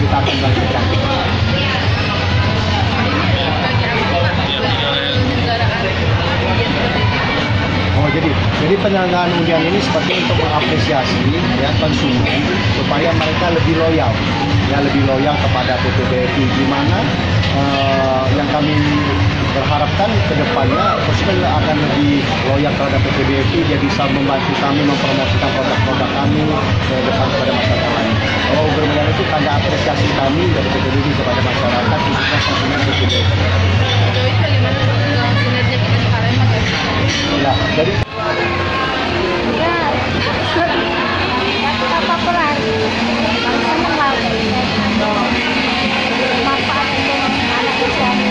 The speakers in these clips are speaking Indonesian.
kita akan lanjutkan. Oh, jadi penyelenggaraan undian ini seperti untuk mengapresiasi ya konsumen supaya mereka lebih loyal kepada PPBFI, di mana yang kami berharapkan ke depannya konsumen akan lebih loyal terhadap PPBFI, dia bisa membantu kami mempromosikan produk-produk kami ke depan kepada masyarakat lain. Kalau bermula itu tanda apresiasi kami dari PPBFI kepada masyarakat, khususnya konsumen PPBFI. Sejauh ini bagaimana kinerja kita sekarang, Mas? Ya, jadi apa peran senang lah manfaat untuk anak usianya.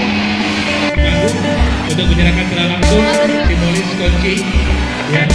Untuk menyerahkan secara langsung simbolis kunci ya.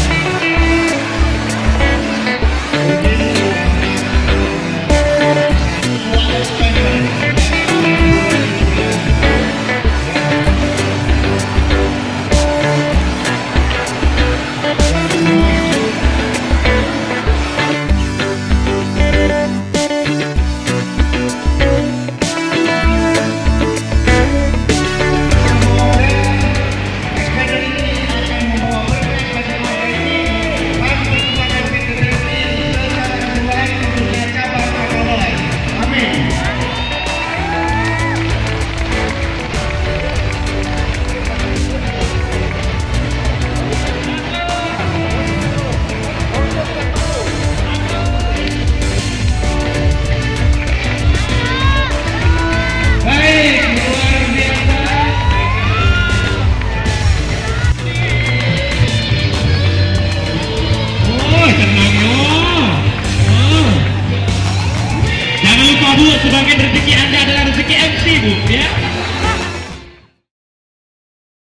Sebagian rezeki Anda adalah rezeki MC, Bu, ya.